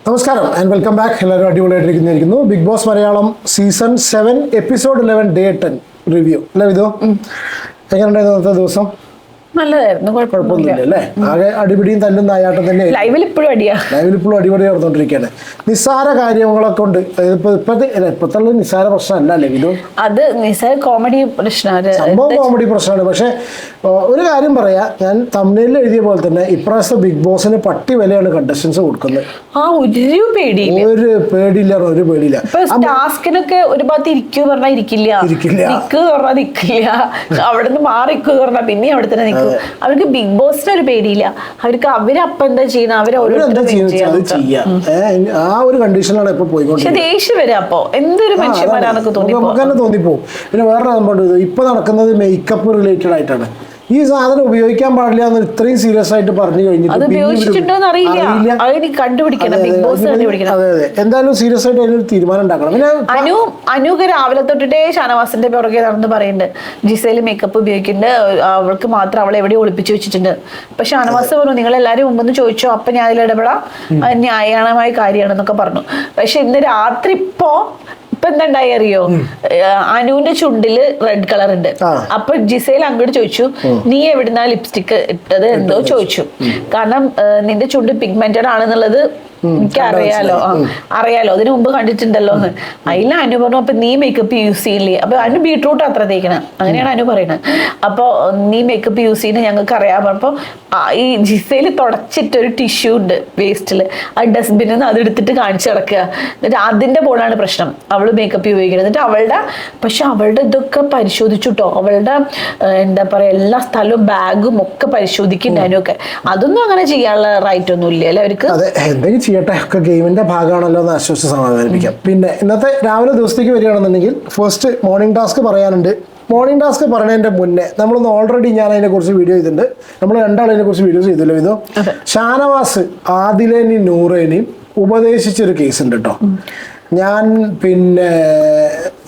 നമസ്കാരം and welcome back. എല്ലാവരും അടിപൊളിയായിട്ടിരിക്കുന്നു. Bigg Boss Malayalam season 7 episode 11 day 10 review അല്ലേ ഇതോ? എങ്ങനെയുണ്ടായിരുന്നു ഇന്നത്തെ ദിവസം? നല്ലതായിരുന്നു, കുഴപ്പമൊന്നുമില്ല അല്ലേ? ആകെ അടിപിടിയും തല്ലും നായാട്ടം തന്നെ. ലൈവിൽ ഇപ്പോഴും അടിപൊളി നടന്നുകൊണ്ടിരിക്കുകയാണ്. നിസ്സാര കാര്യങ്ങളെ കൊണ്ട് ഇപ്പത്തെ നിസ്സാര പ്രശ്നമല്ല അല്ലേ ഇതോ? അത് നിസ്സാര കോമഡി പ്രശ്നമാണ്, സംഭവം കോമഡി പ്രശ്നമാണ്. പക്ഷെ ഒരു കാര്യം പറയാ, ഞാൻ തമിഴിൽ എഴുതിയ പോലെ തന്നെ ഇപ്രാവശ്യത്തെ ബിഗ് ബോസിന് പട്ടി വിലയാണ് കണ്ടസ്റ്റൻസ് കൊടുക്കുന്നത്. ഒരു പേടിയില്ല, ഒരു പേടിയില്ല. ടാസ്കിനൊക്കെ ഒരു ഭാഗത്ത് ഇരിക്കൂ പറഞ്ഞാൽ ഇരിക്കില്ല, നിക്ക് പറഞ്ഞാൽ നിക്കില്ല, അവിടെ നിന്ന് മാറിക്കൂ പറഞ്ഞാൽ പിന്നെ അവിടെ തന്നെ നിൽക്കും. അവർക്ക് ബിഗ് ബോസിന് ഒരു പേടിയില്ല. അവർക്ക് അവരപ്പം എന്താ ചെയ്യുന്നത്, ആ ഒരു കണ്ടീഷനിലാണ് ഇപ്പൊ പോയിക്കൊണ്ടിരിക്കുന്നത്. ദേഷ്യം വരെ അപ്പൊ എന്തൊരു മനുഷ്യന്മാരാണെന്നൊക്കെ തോന്നിപ്പോകും. പിന്നെ വേറെ സംഭവം ഇപ്പൊ നടക്കുന്നത് മേക്കപ്പ് റിലേറ്റഡ് ആയിട്ടാണ്. ഈ സാധനം ഉപയോഗിക്കാൻ പാടില്ല എന്ന് ഇത്രയും സീരിയസ് ആയിട്ട് പറഞ്ഞു കഴിഞ്ഞിട്ട് എന്തായാലും സീരിയസ് ആയിട്ട് അതിനൊരു തീരുമാനം ഉണ്ടാക്കണം. പിന്നെ അനുക്ക് രാവിലെ തൊട്ടിട്ടേ ഷാനവാസിന്റെ പുറകെ നടന്ന് പറയുന്നുണ്ട് ജിസേല് മേക്കപ്പ് ഉപയോഗിക്കുന്നുണ്ട്, അവൾക്ക് മാത്രം അവളെ എവിടെ ഒളിപ്പിച്ചു വെച്ചിട്ടുണ്ട്. അപ്പൊ ഷാനവാസ് പറഞ്ഞു നിങ്ങൾ എല്ലാരും മുമ്പൊന്ന് ചോദിച്ചോ, അപ്പൊ ഞാൻ അതിൽ ഇടപെടാം, ന്യായമായ കാര്യമാണെന്നൊക്കെ പറഞ്ഞു. പക്ഷെ ഇന്ന് രാത്രി ഇപ്പൊ എന്തായി അറിയോ, അനുവിന്റെ ചുണ്ടില് റെഡ് കളർ ഉണ്ട്. അപ്പൊ ജിസേൽ അങ്ങോട്ട് ചോദിച്ചു, നീ എവിടുന്നാ ലിപ്സ്റ്റിക് ഇട്ടത് എന്തോ ചോദിച്ചു. കാരണം നിന്റെ ചുണ്ട് പിഗ്മെന്റഡ് ആണെന്നുള്ളത് എനിക്ക് അറിയാലോ, അതിനു മുമ്പ് കണ്ടിട്ടുണ്ടല്ലോ എന്ന്. അതിൽ അനു പറഞ്ഞു, അപ്പൊ നീ മേക്കപ്പ് യൂസ് ചെയ്യില്ലേ? അപ്പൊ അനു ബീട്രൂട്ട് അത്ര തേക്കണം, അങ്ങനെയാണ് അനു പറയുന്നത്. അപ്പൊ നീ മേക്കപ്പ് യൂസ് ചെയ്യുന്നത് ഞങ്ങൾക്ക് അറിയാം. അപ്പൊ ഈ ജിസയില് തുടച്ചിട്ടൊരു ടിഷ്യൂ ഉണ്ട് വേസ്റ്റില്, ആ ഡസ്റ്റ്ബിന്നിൽ നിന്ന് അതെടുത്തിട്ട് കാണിച്ചു കിടക്കുക. എന്നിട്ട് അതിന്റെ പോലാണ് പ്രശ്നം, അവള് മേക്കപ്പ് ഉപയോഗിക്കുന്നത്. എന്നിട്ട് പക്ഷെ അവളുടെ ഇതൊക്കെ പരിശോധിച്ചുട്ടോ, അവളുടെ എന്താ പറയാ എല്ലാ സ്ഥലവും ബാഗും ഒക്കെ പരിശോധിക്കുന്നുണ്ട് അനുവൊക്കെ. അതൊന്നും അങ്ങനെ ചെയ്യാനുള്ള റൈറ്റ് ഒന്നും ഇല്ല അല്ലെ അവർക്ക്. ചെയ്യട്ടെ, ഒക്കെ ഗെയിമിന്റെ ഭാഗമാണല്ലോ എന്ന് ആശ്വസിച്ച് സമാധാനിപ്പിക്കാം. പിന്നെ ഇന്നത്തെ രാവിലെ ദിവസത്തേക്ക് വരികയാണെന്നുണ്ടെങ്കിൽ ഫസ്റ്റ് മോർണിംഗ് ടാസ്ക് പറയാനുണ്ട്. മോർണിംഗ് ടാസ്ക് പറയുന്നതിന്റെ മുന്നേ നമ്മളൊന്ന് ഓൾറെഡി ഞാൻ അതിനെ കുറിച്ച് വീഡിയോ ചെയ്തിട്ടുണ്ട്. നമ്മൾ രണ്ടാളതിനെ കുറിച്ച് വീഡിയോസ് ചെയ്തല്ലോ. ഇതോ ഷാനവാസ് ആദിലേനെയും നൂറേനെയും ഉപദേശിച്ചൊരു കേസ് ഉണ്ട് കേട്ടോ. ഞാൻ പിന്നെ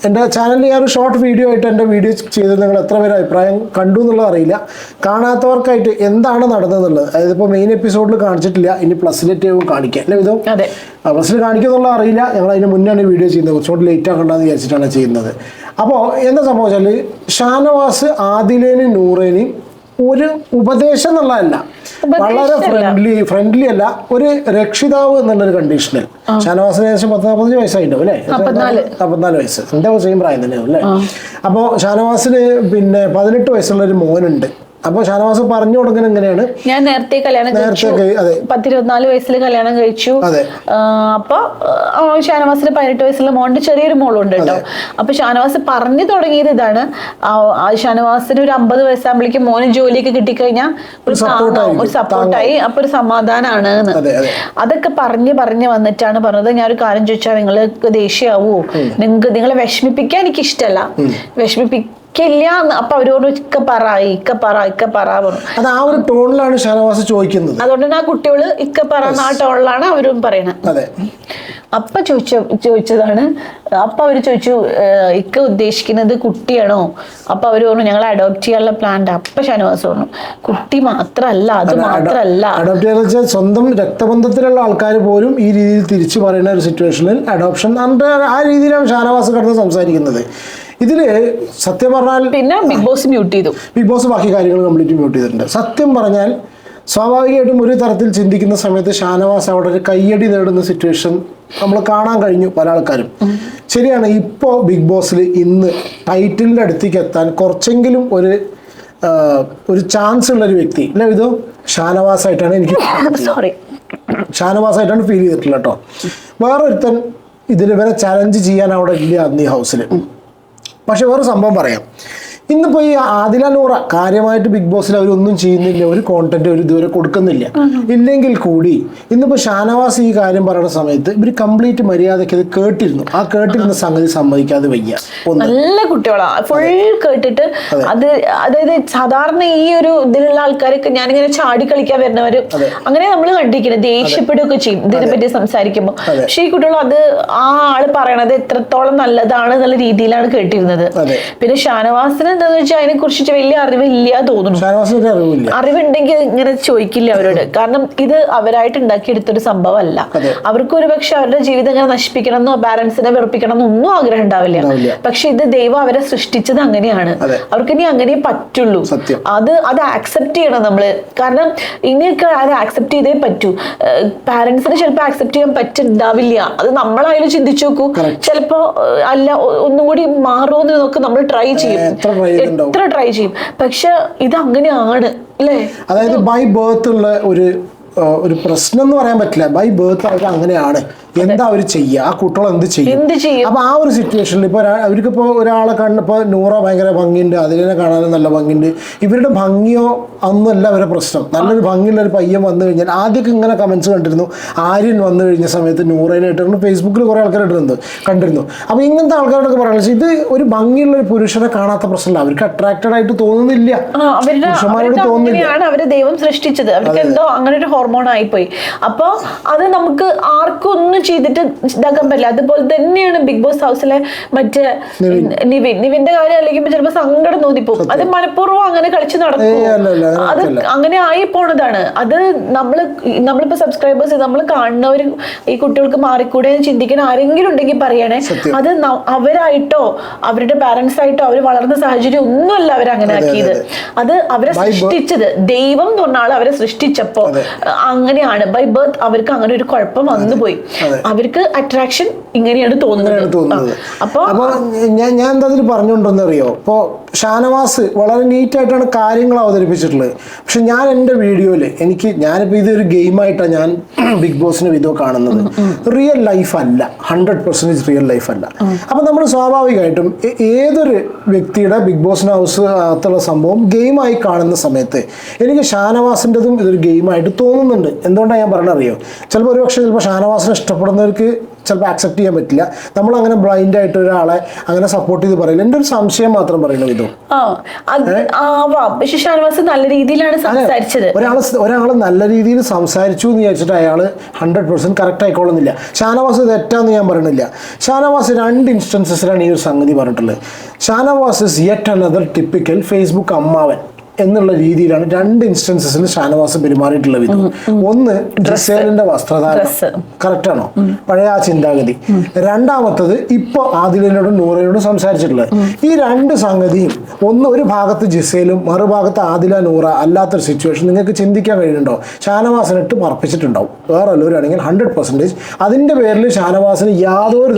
എൻ്റെ ചാനലിൽ ഞാൻ ഒരു ഷോർട്ട് വീഡിയോ ആയിട്ട് എൻ്റെ വീഡിയോ ചെയ്ത് നിങ്ങൾ എത്ര പേര് അഭിപ്രായം കണ്ടു എന്നുള്ളത് അറിയില്ല. കാണാത്തവർക്കായിട്ട് എന്താണ് നടന്നതെന്നുള്ളത്, അതായത് ഇപ്പോൾ മെയിൻ എപ്പിസോഡിൽ കാണിച്ചിട്ടില്ല, ഇനി പ്ലസിലേറ്റവും കാണിക്കാം അല്ലേ ഇതോ? പ്ലസിൽ കാണിക്കുമെന്നുള്ളത് അറിയില്ല. ഞങ്ങൾ അതിന് മുന്നാണ് വീഡിയോ ചെയ്യുന്നത്, കുറച്ചുകൂടി ലേറ്റ് ആക്കണ്ടെന്ന് വിചാരിച്ചിട്ടാണ് ചെയ്യുന്നത്. അപ്പോൾ എന്താ സംഭവിച്ചാൽ ഷാനവാസ് ആദിലേനെയും നൂറേനെയും ഒരു ഉപദേശം എന്നുള്ളതല്ല, വളരെ ഫ്രണ്ട്ലി അല്ല, ഒരു രക്ഷിതാവ് എന്നുള്ളൊരു കണ്ടീഷനിൽ. ഷാനവാസിന് ഏകദേശം 40-45 വയസ്സായിട്ടുണ്ടാവും അല്ലേ? 44 വയസ്സ്, എൻ്റെ സെയിം പ്രായം തന്നെയാവും അല്ലേ? അപ്പോൾ ഷാനവാസിന് പിന്നെ 18 വയസ്സുള്ള ഒരു മോനുണ്ട്. അപ്പൊ ഷാനവാസ് പറഞ്ഞു കൊടുക്കുന്നത് എങ്ങനെയാണ്, ഞാൻ നേരത്തെ കല്യാണം കഴിച്ചു, 14 വയസ്സിൽ കല്യാണം കഴിച്ചു. അപ്പൊ ഷാനവാസിന് 18 വയസ്സുള്ള മോന്റെ ചെറിയൊരു മോളുണ്ട് കേട്ടോ. അപ്പൊ ഷാനവാസ് പറഞ്ഞു തുടങ്ങിയത് ഇതാണ്, ഷാനവാസിന് ഒരു 50 വയസ്സാകുമ്പോഴേക്കും മോന് ജോലിയൊക്കെ കിട്ടിക്കഴിഞ്ഞാൽ ഒരു സപ്പോർട്ടായി, അപ്പൊ ഒരു സമാധാനമാണ്. അതൊക്കെ പറഞ്ഞു വന്നിട്ടാണ് പറഞ്ഞത്, ഞാൻ ഒരു കാര്യം ചോദിച്ചാൽ നിങ്ങൾക്ക് ദേഷ്യമാവോ, നിങ്ങളെ വിഷമിപ്പിക്കാൻ എനിക്ക് ഇഷ്ടമല്ല, അപ്പൊ അവരോട് ഇക്ക പറ അത് ആ ഒരു ടോണിലാണ് ഷാനവാസ് ചോദിക്കുന്നത്. അതുകൊണ്ട് തന്നെ ആ കുട്ടികള് ഇക്ക പറ ആ ടോണിലാണ് അവരും പറയണത്. അപ്പൊ ചോദിച്ചതാണ്. അപ്പൊ അവര് ചോദിച്ചു, ഇക്ക ഉദ്ദേശിക്കുന്നത് കുട്ടിയാണോ? അപ്പൊ അവര് പറഞ്ഞു ഞങ്ങൾ അഡോപ്റ്റ് ചെയ്യാനുള്ള പ്ലാൻ. അപ്പൊ ഷാനവാസ് പറഞ്ഞു കുട്ടി മാത്രല്ല, അത് മാത്രല്ല, അഡോപ്റ്റ് ചെയ്യാൻ സ്വന്തം രക്തബന്ധത്തിലുള്ള ആൾക്കാർ പോലും ഈ രീതിയിൽ തിരിച്ചു പറയുന്ന ഒരു സിറ്റുവേഷനിൽ അഡോപ്ഷൻ ആ രീതിയിലാണ് ഷാനവാസ് കിടന്ന് സംസാരിക്കുന്നത്. ഇതില് സത്യം പറഞ്ഞാൽ പിന്നെ ബിഗ് ബോസ് മ്യൂട്ട് ചെയ്തു. ബിഗ് ബോസ് ബാക്കി കാര്യങ്ങൾ കംപ്ലീറ്റ് മ്യൂട്ട് ചെയ്തിട്ടുണ്ട്. സത്യം പറഞ്ഞാൽ സ്വാഭാവികമായിട്ടും ഒരു തരത്തിൽ ചിന്തിക്കുന്ന സമയത്ത് ഷാനവാസ് അവിടെ ഒരു കയ്യടി നേടുന്ന സിറ്റുവേഷൻ നമ്മൾ കാണാൻ കഴിഞ്ഞു പല ആൾക്കാരും. ശരിയാണ്, ഇപ്പോൾ ബിഗ് ബോസിൽ ഇന്ന് ടൈറ്റിലിൻ്റെ അടുത്തേക്ക് എത്താൻ കുറച്ചെങ്കിലും ഒരു ചാൻസ് ഉള്ളൊരു വ്യക്തി അല്ലേ ഇതോ? ഷാനവാസായിട്ടാണ് എനിക്ക് ഷാനവാസായിട്ടാണ് ഫീൽ ചെയ്തിട്ടുള്ളത് കേട്ടോ. വേറൊരുത്തൻ ഇതിൽ വരെ ചലഞ്ച് ചെയ്യാൻ അവിടെ ഇല്ല അന്ന് ഈ ഹൗസിൽ. പക്ഷെ വേറെ സംഭവം പറയാം, ഇന്നിപ്പോ ഈ ആദില നൂറ കാര്യമായിട്ട് ബിഗ് ബോസിൽ അവരൊന്നും ചെയ്യുന്നില്ല, ഒരു കോണ്ടന്റ് അവർ ഇതുവരെ കൊടുക്കുന്നില്ല. ഇല്ലെങ്കിൽ കൂടി ഇന്നിപ്പോ ഷാനവാസ് ഈ കാര്യം പറയുന്ന സമയത്ത് ഇവർ കംപ്ലീറ്റ് മര്യാദയ്ക്ക് അത് കേട്ടിരുന്നു. ആ കേട്ടിരുന്ന സംഗതി സമ്മതിക്കാതെ വയ്യ. നല്ല കുട്ടികളാ ഫുൾ കേട്ടിട്ട്. അതായത് സാധാരണ ഈ ഒരു ഇതിലുള്ള ആൾക്കാരൊക്കെ ഞാനിങ്ങനെ ചാടി കളിക്കാൻ വരുന്നവര് അങ്ങനെ നമ്മൾ കണ്ടിരിക്കുന്നത്, ദേഷ്യപ്പെടുകയൊക്കെ ചെയ്യും ഇതിനെപ്പറ്റി സംസാരിക്കുമ്പോൾ. പക്ഷെ ഈ കുട്ടികൾ അത് ആ ആള് പറയണത് എത്രത്തോളം നല്ലതാണ് എന്നുള്ള രീതിയിലാണ് കേട്ടിരുന്നത്. പിന്നെ ഷാനവാസിന് എന്താന്ന് വെച്ചാൽ അതിനെ കുറിച്ചിട്ട് വലിയ അറിവില്ല തോന്നുന്നു. ഷാനവാസിന് അറിവില്ല. അറിവുണ്ടെങ്കിൽ ഇങ്ങനെ ചോദിക്കില്ല അവരോട്. കാരണം ഇത് അവരായിട്ട് ഉണ്ടാക്കിയെടുത്തൊരു സംഭവമല്ല. അവർക്ക് ഒരു പക്ഷെ അവരുടെ ജീവിതം ഇങ്ങനെ നശിപ്പിക്കണമെന്നോ പാരന്റ്സിനെ വെറുപ്പിക്കണമെന്നോ ഒന്നും ആഗ്രഹം ഉണ്ടാവില്ല. പക്ഷെ ഇത് ദൈവം അവരെ സൃഷ്ടിച്ചത് അങ്ങനെയാണ്. അവർക്ക് ഇനി അങ്ങനെ പറ്റുള്ളൂ. അത് ആക്സെപ്റ്റ് ചെയ്യണം നമ്മള്. കാരണം ഇനിയൊക്കെ അത് ആക്സെപ്റ്റ് ചെയ്തേ പറ്റൂ. പാരന്റ്സിന് ചിലപ്പോൾ ആക്സെപ്റ്റ് ചെയ്യാൻ പറ്റുണ്ടാവില്ല. അത് നമ്മളായാലും ചിന്തിച്ചു നോക്കൂ. ചിലപ്പോ അല്ല ഒന്നും കൂടി മാറുമെന്ന് നോക്ക് നമ്മൾ ട്രൈ ചെയ്യും, എത്ര ട്രൈ ചെയ്യും. പക്ഷെ ഇത് അങ്ങനെയാണ് അല്ലേ? അതായത് ബൈ ബർത്ത് ഉള്ള ഒരു പ്രശ്നം എന്ന് പറയാൻ പറ്റില്ല. ബൈ ബർത്ത് അവർ അങ്ങനെയാണ്. എന്താ അവർ ചെയ്യുക, ആ കുട്ടികൾ എന്ത് ചെയ്യും? അപ്പൊ ആ ഒരു സിറ്റുവേഷനിൽ ഇപ്പൊ അവർക്കിപ്പോ ഒരാളെ കണ്ടപ്പോ നൂറ ഭയങ്കര ഭംഗിയുണ്ട്, അതിനെ കാണാനും നല്ല ഭംഗിയുണ്ട്. ഇവരുടെ ഭംഗിയോ ഒന്നുമല്ല അവരുടെ പ്രശ്നം. നല്ലൊരു ഭംഗിയുള്ള ഒരു പയ്യൻ വന്നു കഴിഞ്ഞാൽ ആദ്യമൊക്കെ ഇങ്ങനെ കമന്റ്സ് കണ്ടിരുന്നു. ആര്യൻ വന്നു കഴിഞ്ഞ സമയത്ത് നൂറേനെ ഇട്ടിരുന്നു, ഫേസ്ബുക്കിൽ കുറെ ആൾക്കാർ കണ്ടിരുന്നു. അപ്പൊ ഇങ്ങനത്തെ ആൾക്കാരോടൊക്കെ പറയാനുള്ള ഇത് ഒരു ഭംഗിയുള്ള ഒരു പുരുഷനെ കാണാത്ത പ്രശ്നമല്ല, അവർക്ക് അട്രാക്റ്റഡ് ആയിട്ട് തോന്നുന്നില്ല, പുരുഷന്മാരോട് തോന്നുന്നില്ല. അവര് ദൈവം സൃഷ്ടിച്ചത് അവർക്ക് എന്തോ അങ്ങനെ ഒരു ഹോർമോൺ ആയിപ്പോയി. അപ്പൊ അത് നമുക്ക് ആർക്കും ഒന്നും ചെയ്തിട്ട് ഇതാക്കാൻ പറ്റില്ല. അതുപോലെ തന്നെയാണ് ബിഗ് ബോസ് ഹൗസിലെ മറ്റേ നിവിന്റെ കാര്യം അല്ലെങ്കിൽ ചിലപ്പോ സങ്കടം തോന്നിപ്പോകും. അത് മനഃപൂർവ്വം അങ്ങനെ കളിച്ച് നടക്കും. അത് അങ്ങനെ ആയി പോണതാണ്. അത് നമ്മളിപ്പോ സബ്സ്ക്രൈബേഴ്സ് നമ്മൾ കാണുന്നവർ ഈ കുട്ടികൾക്ക് മാറിക്കൂടെ ചിന്തിക്കാൻ ആരെങ്കിലും ഉണ്ടെങ്കിൽ പറയണേ. അത് അവരായിട്ടോ അവരുടെ പാരന്റ്സ് ആയിട്ടോ അവർ വളർന്ന സാഹചര്യം ഒന്നുമല്ല അവരങ്ങനെ ആക്കിയത്. അത് അവരെ സൃഷ്ടിച്ചത് ദൈവം എന്ന് പറഞ്ഞ ആൾ അവരെ സൃഷ്ടിച്ചപ്പോ അങ്ങനെയാണ്. ബൈ ബർത്ത് അവർക്ക് അങ്ങനെ ഒരു കുഴപ്പം വന്നുപോയി. അവർക്ക് അട്രാക്ഷൻ ഇങ്ങനെയാണ് തോന്നുന്നത്. അപ്പൊ ഞാൻ എന്താ അതിൽ പറഞ്ഞുകൊണ്ടെന്നറിയോ? ഇപ്പോ ഷാനവാസ് വളരെ നീറ്റായിട്ടാണ് കാര്യങ്ങൾ അവതരിപ്പിച്ചിട്ടുള്ളത്. പക്ഷെ ഞാൻ എൻ്റെ വീഡിയോയിൽ ഞാനിപ്പോൾ ഇതൊരു ഗെയിമായിട്ടാണ് ഞാൻ ബിഗ് ബോസിന് വീഡിയോ കാണുന്നത്. റിയൽ ലൈഫ് അല്ല, 100% റിയൽ ലൈഫ് അല്ല. അപ്പം നമ്മൾ സ്വാഭാവികമായിട്ടും ഏതൊരു വ്യക്തിയുടെ ബിഗ് ബോസിന് ഹൗസ് അകത്തുള്ള സംഭവം ഗെയിമായി കാണുന്ന സമയത്ത് എനിക്ക് ഷാനവാസിൻ്റെതും ഇതൊരു ഗെയിമായിട്ട് തോന്നുന്നുണ്ട്. എന്തുകൊണ്ടാണ് ഞാൻ പറഞ്ഞറിയോ? ചിലപ്പോൾ ചിലപ്പോൾ ഷാനവാസിനെ ഇഷ്ടപ്പെടുന്നവർക്ക് ചിലപ്പോൾ ആക്സെപ്റ്റ് ചെയ്യാൻ പറ്റില്ല. നമ്മൾ അങ്ങനെ ബ്ലൈൻഡ് ആയിട്ട് ഒരാളെ അങ്ങനെ സപ്പോർട്ട് ചെയ്ത് പറയില്ല. എൻ്റെ ഒരു സംശയം മാത്രം പറയണ ഇതോ പക്ഷെ ഷാനവാസ് നല്ല രീതിയിലാണ് സംസാരിച്ചത്. ഒരാള് നല്ല രീതിയിൽ സംസാരിച്ചു എന്ന് വിചാരിച്ചിട്ട് അയാൾ 100% കറക്റ്റ് ആയിക്കോളുന്നില്ല. ഷാനവാസ് തെറ്റാന്ന് ഞാൻ പറയണില്ല. ഷാനവാസ് 2 ഇൻസ്റ്റൻസസിലാണ് ഈ ഒരു സംഗതി പറഞ്ഞിട്ടുള്ളത്. Shanavas is yet another typical Facebook അമ്മാവൻ എന്നുള്ള രീതിയിലാണ് 2 ഇൻസ്റ്റൻസസിൽ ഷാനവാസ് പെരുമാറിയിട്ടുള്ള വിധം. ഒന്ന് ജിസേലിന്റെ വസ്ത്രധാരണം കറക്റ്റ് ആണോ, പഴയ ആ ചിന്താഗതി. രണ്ടാമത്തത് ഇപ്പൊ ആദിലിനോടും നൂറയോടും സംസാരിച്ചിട്ടുള്ളത്. ഈ 2 സംഗതിയും ഒരു ഭാഗത്ത് ജിസേലും മറുഭാഗത്ത് ആദില നൂറ അല്ലാത്തൊരു സിറ്റുവേഷൻ നിങ്ങൾക്ക് ചിന്തിക്കാൻ കഴിയുന്നുണ്ടോ? ഷാനവാസിനിട്ട് മറപ്പിച്ചിട്ടുണ്ടാവും. വേറെ ഉള്ളവരാണെങ്കിൽ 100% അതിന്റെ പേരിൽ ഷാനവാസിന് യാതൊരു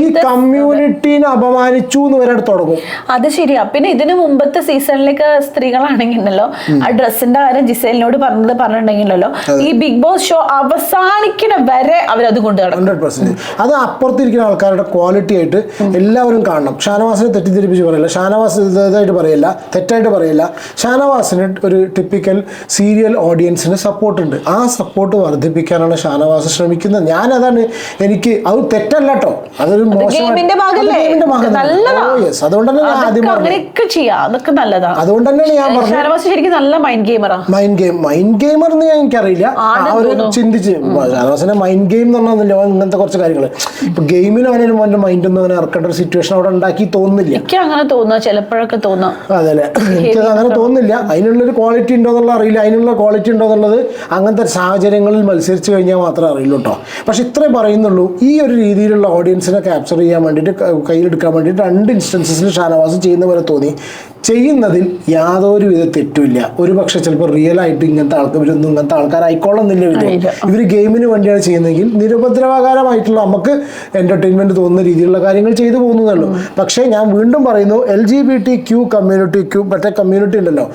ഈ കമ്മ്യൂണിറ്റീനെ അപമാനിച്ചു എന്ന് വരെ തുടങ്ങും. അത് ശരിയാ. പിന്നെ ഇതിനു മുമ്പത്തെ സീസണിലേക്ക് സ്ത്രീകളാണെങ്കിലോ ആ ഡ്രസ്സിന്റെ കാര്യം ജിസേലിനോട് പറഞ്ഞിട്ടുണ്ടെങ്കിലോ ഈ ബിഗ് ബോസ് ഷോ അവസാനിക്കുന്ന വരെ അവരത് കൊണ്ടുപോകണം. 100%. അത് അപ്പുറത്തിരിക്കുന്ന ആൾക്കാരുടെ ക്വാളിറ്റി ആയിട്ട് എല്ലാവരും കാണണം. ഷാനവാസിനെ തെറ്റിദ്ധരിപ്പിച്ച് പറയില്ല, ഷാനവാസ് ഇതായിട്ട് പറയില്ല, തെറ്റായിട്ട് പറയില്ല. ഷാനവാസിന് ഒരു ടിപ്പിക്കൽ സീരിയൽ ഓഡിയൻസിന് സപ്പോർട്ട് ഉണ്ട്. ആ സപ്പോർട്ട് വർദ്ധിപ്പിക്കാനാണ് ഷാനവാസ് ശ്രമിക്കുന്നത്. ഞാനതാണ് എനിക്ക് അത് തെറ്റല്ല കേട്ടോ, അതൊരു അതുകൊണ്ട് തന്നെയാണ് ഞാൻ പറഞ്ഞത് മൈൻഡ് ഗെയിമർ എന്ന് എനിക്കറിയില്ല. ചിന്തിച്ച് ഷാനവാസിന്റെ മൈൻഡ് ഗെയിം എന്ന് പറഞ്ഞാൽ ഇങ്ങനത്തെ കുറച്ച് കാര്യങ്ങൾ ഇപ്പൊ ഗെയിമിന് അവനും അവന്റെ മൈൻഡ് ഒന്നും അങ്ങനെ ഇറക്കേണ്ട ഒരു സിറ്റുവേഷൻ അവിടെ ഉണ്ടാക്കി തോന്നുന്നില്ല. അങ്ങനെ തോന്നുക ചിലപ്പോഴൊക്കെ തോന്നാം. അതെ, എനിക്കത് അങ്ങനെ തോന്നുന്നില്ല. അതിനുള്ളൊരു ക്വാളിറ്റി ഉണ്ടോ എന്നുള്ള അറിയില്ല. അതിനുള്ള ക്വാളിറ്റി ഉണ്ടോ എന്നുള്ളത് അങ്ങനത്തെ സാഹചര്യങ്ങളിൽ മത്സരിച്ച് കഴിഞ്ഞാൽ മാത്രമേ അറിയുള്ളൂ കേട്ടോ. പക്ഷെ ഇത്രേ പറയുന്നുള്ളൂ, ഈ ഒരു രീതിയിലുള്ള ഓഡിയൻസിനെ ക്യാപ്ചർ ചെയ്യാൻ വേണ്ടിയിട്ട് കയ്യിലെടുക്കാൻ വേണ്ടിയിട്ട് 2 ഇൻസ്റ്റൻസസിൽ ഷാനവാസ് ചെയ്യുന്ന പോലെ തോന്നി. ചെയ്യുന്നതിൽ യാതൊരു വിധ തെറ്റുമില്ല. ഒരു പക്ഷെ ചിലപ്പോൾ റിയൽ ആയിട്ട് ഇങ്ങനത്തെ ആൾക്കാരായിക്കോളുന്നില്ല. ഇവർ ഗെയിമിന് വേണ്ടിയാണ് ചെയ്യുന്നതെങ്കിൽ നിരുപദ്രവകരമായിട്ടുള്ള നമുക്ക് എന്റർടൈൻമെന്റ് തോന്നുന്ന രീതിയിലുള്ള കാര്യങ്ങൾ ചെയ്തു പോകുന്നതല്ലോ. പക്ഷേ ഞാൻ വീണ്ടും പറയുന്നു, LGBTQ മറ്റേ കമ്മ്യൂണിറ്റി ഉണ്ടല്ലോ,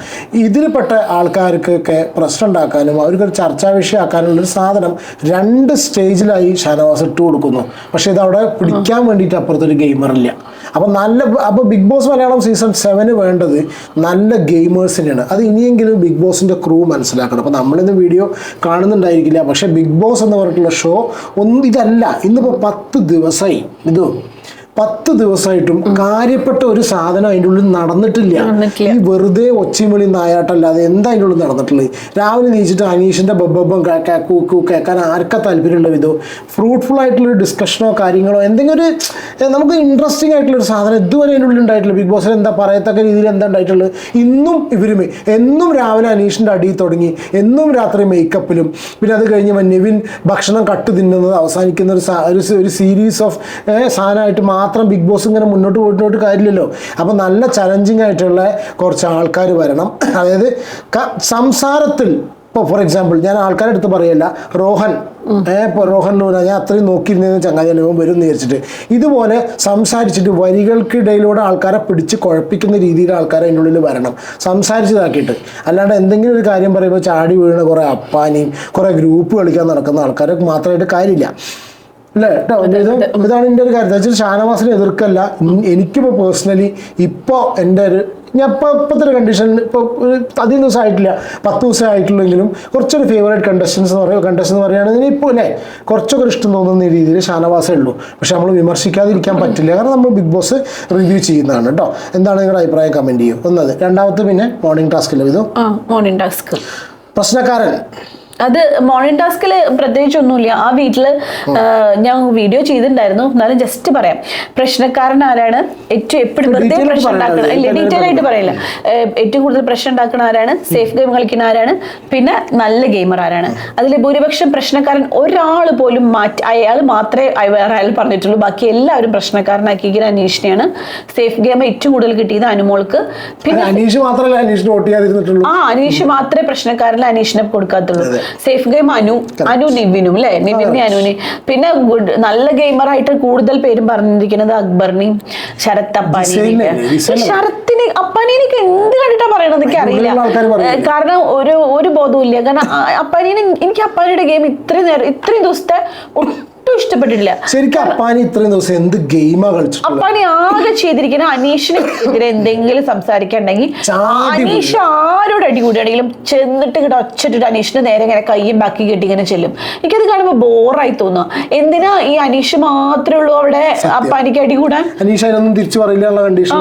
ഇതിൽപ്പെട്ട ആൾക്കാർക്കൊക്കെ പ്രശ്നം ഉണ്ടാക്കാനും അവർക്കൊരു ചർച്ചാ വിഷയമാക്കാനുള്ളൊരു സാധനം 2 സ്റ്റേജിലായി ഷാനവാസ് ഇട്ട് കൊടുക്കുന്നു. പക്ഷെ ഇതവിടെ പിടിക്കാൻ വേണ്ടിയിട്ട് അപ്പുറത്തൊരു ഗെയിമറില്ല. അപ്പോൾ ബിഗ് ബോസ് മലയാളം സീസൺ 7 വേണ്ടത് നല്ല ഗെയിമേഴ്സിനെയാണ്. അത് ഇനിയെങ്കിലും ബിഗ് ബോസിന്റെ ക്രൂ മനസ്സിലാക്കണം. അപ്പോൾ നമ്മളിന്ന് വീഡിയോ കാണുന്നുണ്ടായിരിക്കില്ല, പക്ഷെ ബിഗ് ബോസ് എന്ന് പറഞ്ഞിട്ടുള്ള ഷോ ഇതല്ല. ഇന്നിപ്പോൾ 10 ദിവസമായി 10 ദിവസമായിട്ടും കാര്യപ്പെട്ട ഒരു സാധനം അതിൻ്റെ ഉള്ളിൽ നടന്നിട്ടില്ല. ഈ വെറുതെ ഒച്ചിമളി നായാട്ടല്ലാതെ എന്താ അതിൻ്റെ ഉള്ളിൽ നടന്നിട്ടുള്ളത്? രാവിലെ നീച്ചിട്ട് അനീഷിന്റെ ബബ്ബം കേൾക്കാൻ ആർക്കാ താല്പര്യമുള്ള വിധോ ഫ്രൂട്ട്ഫുൾ ആയിട്ടുള്ളൊരു ഡിസ്കഷനോ കാര്യങ്ങളോ എന്തെങ്കിലും ഒരു നമുക്ക് ഇൻട്രസ്റ്റിംഗ് ആയിട്ടുള്ളൊരു സാധനം ഇതുവരെ അതിൻ്റെ ഉള്ളിൽ ഉണ്ടായിട്ടില്ല. ബിഗ് ബോസിൽ എന്താ പറയത്തക്ക രീതിയിൽ എന്താ ഉണ്ടായിട്ടുള്ളത്? ഇന്നും ഇവരുമേ എന്നും രാവിലെ അനീഷിന്റെ അടിയിൽ തുടങ്ങി, എന്നും രാത്രി മേക്കപ്പിലും, പിന്നെ അത് കഴിഞ്ഞ് നിവിൻ ഭക്ഷണം കട്ട് തിന്നുന്നത് അവസാനിക്കുന്ന ഒരു സീരീസ് ഓഫ് സാധനമായിട്ട് മാത്രം ബിഗ് ബോസ് ഇങ്ങനെ മുന്നോട്ട് പോയിട്ട് കാര്യമില്ലല്ലോ. അപ്പം നല്ല ചലഞ്ചിങ് ആയിട്ടുള്ള കുറച്ച് ആൾക്കാർ വരണം. അതായത് സംസാരത്തിൽ ഇപ്പോൾ ഫോർ എക്സാമ്പിൾ ഞാൻ ആൾക്കാരുടെ അടുത്ത് പറയല്ല, റോഹൻ ഞാൻ അത്രയും നോക്കിയിരുന്ന ചങ്ങാതി അനുഭവം വരും എന്ന് വിചാരിച്ചിട്ട് ഇതുപോലെ സംസാരിച്ചിട്ട് വരികൾക്കിടയിലൂടെ ആൾക്കാരെ പിടിച്ച് കുഴപ്പിക്കുന്ന രീതിയിൽ ആൾക്കാർ അതിൻ്റെ ഉള്ളിൽ വരണം, സംസാരിച്ചതാക്കിയിട്ട്. അല്ലാണ്ട് എന്തെങ്കിലും ഒരു കാര്യം പറയുമ്പോൾ ചാടി വീഴുന്ന കുറേ അപ്പാനിയും കുറേ ഗ്രൂപ്പ് കളിക്കാൻ നടക്കുന്ന ആൾക്കാരെ മാത്രമായിട്ട് കാര്യമില്ല അല്ലേ കേട്ടോ. ഇതാണ് എൻ്റെ ഒരു കാര്യം. വെച്ചാൽ ഷാനവാസിനെ എതിർക്കല്ല. എനിക്കിപ്പോൾ പേഴ്സണലി ഇപ്പോൾ എൻ്റെ ഒരു ഞാൻ ഇപ്പോഴത്തെ ഒരു കണ്ടീഷനിൽ ഇപ്പോൾ ഒരു അധികം ദിവസം ആയിട്ടില്ല, 10 ദിവസം ആയിട്ടുള്ളെങ്കിലും കുറച്ചൊരു ഫേവറേറ്റ് കണ്ടസ്റ്റൻ എന്ന് പറയുകയാണെങ്കിൽ ഇപ്പോൾ അല്ലേ കുറച്ചൊക്കെ ഇഷ്ടം തോന്നുന്ന രീതിയിൽ ഷാനവാസേ ഉള്ളൂ. പക്ഷെ നമ്മൾ വിമർശിക്കാതിരിക്കാൻ പറ്റില്ല, കാരണം നമ്മൾ ബിഗ് ബോസ് റിവ്യൂ ചെയ്യുന്നതാണ് കേട്ടോ. എന്താണ് നിങ്ങളുടെ അഭിപ്രായം? കമൻറ്റ് ചെയ്യും. ഒന്നത്. രണ്ടാമത്തെ പിന്നെ മോർണിംഗ് ടാസ്ക് അല്ലേ ഇത്? മോർണിംഗ് ടാസ്ക് പ്രശ്നക്കാരൻ. അത് മോർണിംഗ് ടാസ്കിൽ പ്രത്യേകിച്ചൊന്നുമില്ല. ആ വീട്ടില് ഞാൻ വീഡിയോ ചെയ്തിട്ടുണ്ടായിരുന്നു, എന്നാലും ജസ്റ്റ് പറയാം. പ്രശ്നക്കാരൻ ആരാണ്? എപ്പോഴും വെറുതെ പ്രശ്നം ഉണ്ടാക്കണം, ഇല്ല ഡീറ്റെയിൽ ആയിട്ട് പറയില്ല. ഏറ്റവും കൂടുതൽ പ്രശ്നം ഉണ്ടാക്കുന്ന ആരാണ്? സേഫ് ഗെയിം കളിക്കുന്ന ആരാണ്? പിന്നെ നല്ല ഗെയിമർ ആരാണ്? അതിൽ ഭൂരിപക്ഷം പ്രശ്നക്കാരൻ ഒരാൾ പോലും അയാൾ മാത്രമേ വേറെ അയാൾ പറഞ്ഞിട്ടുള്ളൂ. ബാക്കി എല്ലാവരും പ്രശ്നക്കാരനാക്കിയിരിക്കുന്ന അനീഷിനെയാണ്. സേഫ് ഗെയിം ഏറ്റവും കൂടുതൽ കിട്ടിയത് അനുമോൾക്ക്. പിന്നെ അനീഷ് മാത്രമല്ല അനീഷിന് വോട്ട് ചെയ്യാതിരുന്നിട്ടുള്ളൂ. അനീഷ് മാത്രമേ പ്രശ്നക്കാരിൽ അനീഷിനെ കൊടുക്കാത്തുള്ളൂ. സേഫ് ഗെയിം അനു നിവിനും അല്ലെ, നിവിനെ അനുവിനെ. പിന്നെ നല്ല ഗെയിമർ ആയിട്ട് കൂടുതൽ പേരും പറഞ്ഞിരിക്കുന്നത് അക്ബറിനെയും ശരത് അപ്പാനിയും. ശരത്തിന് അപ്പാനിയെ എനിക്ക് എന്ത് കണ്ടിട്ടാ പറയണത് എനിക്ക് അറിയില്ല, കാരണം ഒരു ബോധവും ഇല്ല. കാരണം എനിക്ക് അപ്പാനിയുടെ ഗെയിം ഇത്രയും ദിവസത്തെ ഇഷ്ടപ്പെട്ടിട്ടില്ല. ശരിക്കും അപ്പാനി ഇത്രയും ദിവസം എന്ത് ഗെയിമാ കളിച്ചു? അപ്പാനി ആകെ ചെയ്തിരിക്കുന്ന അനീഷിന് എതിരെ എന്തെങ്കിലും സംസാരിക്കണ്ടെങ്കിൽ അനീഷ് ആരോട് അടി കൂടിയാണെങ്കിലും ചെന്നിട്ട് ഇങ്ങനെ ഒച്ചിട്ടിട്ട് അനീഷിന് നേരെ ഇങ്ങനെ കയ്യും ബാക്കി കെട്ടി ഇങ്ങനെ ചെല്ലും. എനിക്കത് കാണുമ്പോൾ ബോറായി തോന്നുക. എന്തിനാ ഈ അനീഷ് മാത്രമേ ഉള്ളൂ അവിടെ അപ്പാനിക്ക് അടി കൂടാൻ? അനീഷ് അതിനൊന്നും തിരിച്ചു പറയില്ല കണ്ടീഷൻ.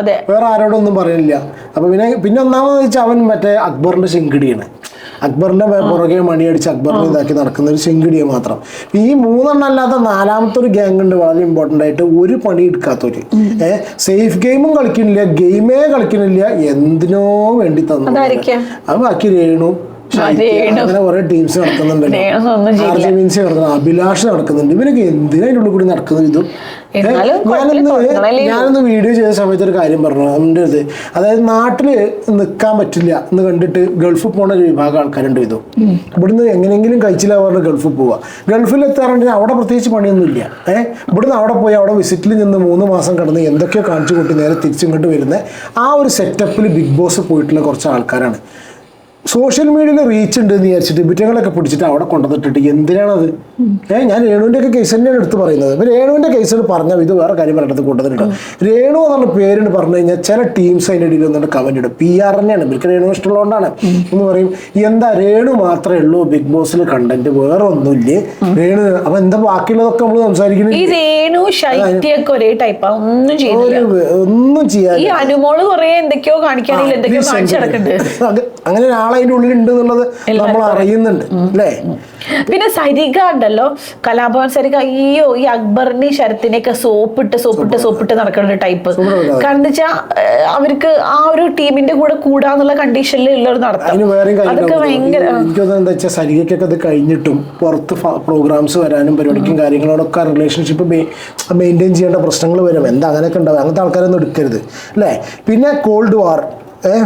അതെ വേറെ ആരോടൊന്നും പറയില്ല. അപ്പൊ പിന്നെ ഒന്നാമത് വെച്ചാൽ അവൻ മറ്റേ അക്ബറിന്റെ ശെങ്കിടിയാണ്. അക്ബറിന്റെ പുറകെ മണിയടിച്ച് അക്ബറിനെ ഇതാക്കി നടക്കുന്ന ഒരു ശെങ്കിടിയെ മാത്രം. ഈ 3 അല്ലാത്ത 4ാമത്തെ ഒരു ഗ്യാങ് ഉണ്ട് വളരെ ഇമ്പോർട്ടന്റ് ആയിട്ട്, ഒരു പണി എടുക്കാത്തവര്. സേഫ് ഗെയിമും കളിക്കുന്നില്ല, ഗെയിമേ കളിക്കുന്നില്ല, എന്തിനോ വേണ്ടി തന്നു. അത് ബാക്കി രേണു അങ്ങനെ കുറെ ടീംസ് നടക്കുന്നുണ്ട്, അഭിലാഷ് നടക്കുന്നുണ്ട്. ഇവരൊക്കെ എന്തിനാ അതിൻ്റെ ഉള്ളിൽ കൂടി നടക്കുന്നത്? ഇതും ഞാനൊന്ന് വീഡിയോ ചെയ്ത സമയത്ത് ഒരു കാര്യം പറഞ്ഞു എൻ്റെ ഇത്, അതായത് നാട്ടില് നിൽക്കാൻ പറ്റില്ല എന്ന് കണ്ടിട്ട് ഗൾഫിൽ പോണ ഒരു വിഭാഗം ആൾക്കാരുണ്ട്. ഇതോ ഇവിടുന്ന് എങ്ങനെയെങ്കിലും കഴിച്ചില്ല പറഞ്ഞ് ഗൾഫിൽ പോവുക. ഗൾഫിൽ എത്താറുണ്ടെങ്കിൽ അവിടെ പ്രത്യേകിച്ച് പണിയൊന്നുമില്ല. ഇവിടുന്ന് അവിടെ പോയി അവിടെ വിസിറ്റിൽ നിന്ന് 3 മാസം കിടന്ന് എന്തൊക്കെയോ കാണിച്ചു കൂട്ടി നേരെ തിരിച്ചിങ്ങോട്ട് വരുന്ന ആ ഒരു സെറ്റപ്പിൽ ബിഗ് ബോസ് പോയിട്ടുള്ള കുറച്ച് ആൾക്കാരാണ്. സോഷ്യൽ മീഡിയയിൽ റീച്ച് ഉണ്ട് എന്ന് വിചാരിച്ചിട്ട് വിറ്റങ്ങളൊക്കെ പിടിച്ചിട്ട് അവിടെ കൊണ്ടുവന്നിട്ടിട്ട് എന്തിനാണത്? ഞാൻ രേണുവിൻ്റെ ഒക്കെ കേസ് തന്നെയാണ് എടുത്ത് പറയുന്നത്. ഇപ്പം രേണുവിൻ്റെ കേസിൽ പറഞ്ഞാൽ ഇത് വേറെ കാര്യം പറഞ്ഞിട്ട് കൊണ്ടുവന്നിട്ട് രേണു എന്നുള്ള പേരിന് പറഞ്ഞു കഴിഞ്ഞാൽ ചില ടീംസ് അതിൻ്റെ ഇടയിൽ വന്നിട്ട് കമന്റ് ഇടും. PR തന്നെയാണ്, ഇവർക്ക് രേണു ഇഷ്ടമുള്ളതുകൊണ്ടാണ് എന്ന് പറയും. എന്താ രേണു മാത്രമേ ഉള്ളൂ ബിഗ് ബോസിൽ കണ്ടന്റ്, വേറെ ഒന്നുമില്ലേ രേണു? അപ്പൊ എന്താ ബാക്കിയുള്ളതൊക്കെ നമ്മൾ സംസാരിക്കുന്നത്? ഒന്നും ചെയ്യാൻ അങ്ങനെ ഒരാൾ അതിന്റെ ഉള്ളിൽ ഉണ്ട് എന്നുള്ളത് നമ്മൾ അറിയുന്നുണ്ട് അല്ലേ? പിന്നെ സരിക ഉണ്ടല്ലോ, കലാഭവൻ സരിക, അയ്യോ ഈ അക്ബറിനെ ശരത്തിനെയൊക്കെ സോപ്പിട്ട് നടക്കുന്ന ഒരു ടൈപ്പ്. കാരണം എന്താ വെച്ചാൽ അവർക്ക് ആ ഒരു ടീമിന്റെ കൂടെ കൂടാന്നുള്ള കണ്ടീഷനിൽ ഉള്ളവർ നടത്താം. അതൊക്കെ ഭയങ്കര എന്താ വെച്ചാൽ സരികയ്ക്കൊക്കെ അത് കഴിഞ്ഞിട്ടും പുറത്ത് പ്രോഗ്രാംസ് വരാനും പരിപാടിക്കും കാര്യങ്ങളോടൊക്കെ റിലേഷൻഷിപ്പ് മെയിൻറ്റെയിൻ ചെയ്യേണ്ട പ്രശ്നങ്ങൾ വരും. എന്താ അങ്ങനെയൊക്കെ ഉണ്ടാവും. അങ്ങനത്തെ ആൾക്കാരൊന്നും എടുക്കരുത് അല്ലേ? പിന്നെ കോൾഡ് വാർ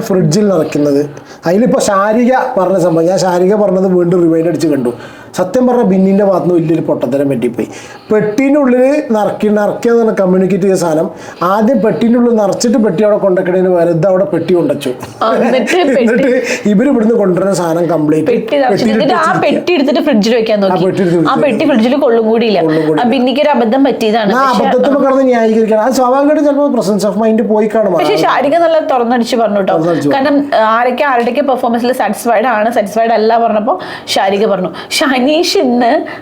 ഫ്രിഡ്ജിൽ നടക്കുന്നത്, അതിലിപ്പോൾ ശാരിക പറഞ്ഞ സംഭവം, ഞാൻ ശാരിക പറഞ്ഞത് വീണ്ടും റിവൈൻഡ് അടിച്ച് കണ്ടു. സത്യം പറഞ്ഞാൽ ബിന്നിൻ്റെ ഭാഗത്ത് നിന്ന് വലിയൊരു പൊട്ടത്തരം പറ്റിപ്പോയി. പെട്ടീൻ്റെ ഉള്ളിൽ നിറയ്ക്കുക കമ്മ്യൂണിക്കേറ്റ് ചെയ്ത സാധനം ആദ്യം പെട്ടീൻ്റെ ഉള്ളിൽ നിറച്ചിട്ട് പെട്ടി അവിടെ കൊണ്ടുവയ്ക്കണേന് വെറുതെ അവിടെ പെട്ടി കൊണ്ടുവച്ചു. എന്നിട്ട് ഇവർ ഇവിടുന്ന് കൊണ്ടുവരുന്ന സാധനം കംപ്ലീറ്റ് പെട്ടി എടുത്തിട്ട് ഫ്രിഡ്ജിൽ വെക്കാൻ നോക്കി. ആ പെട്ടി ഫ്രിഡ്ജിൽ കൊള്ളും കൂടിയില്ല. ബിന്നിക്ക് ഒരു അബദ്ധം പറ്റിയതാണ്. ആ അബദ്ധത്തിൽ കിടന്ന് ന്യായീകരിക്കണം. അത് സ്വാഭാവികമായിട്ട് ചിലപ്പോൾ പ്രസൻസ് ഓഫ് മൈൻഡ് പോയി കാണും. പക്ഷെ ശാരിക നല്ല തുറന്നടിച്ച് പറഞ്ഞു കേട്ടോ. കാരണം ആരുടെയൊക്കെ പെർഫോമൻസിൽ സാറ്റിസ്ഫൈഡ് അല്ല പറഞ്ഞപ്പോൾ ശാരിക പറഞ്ഞു.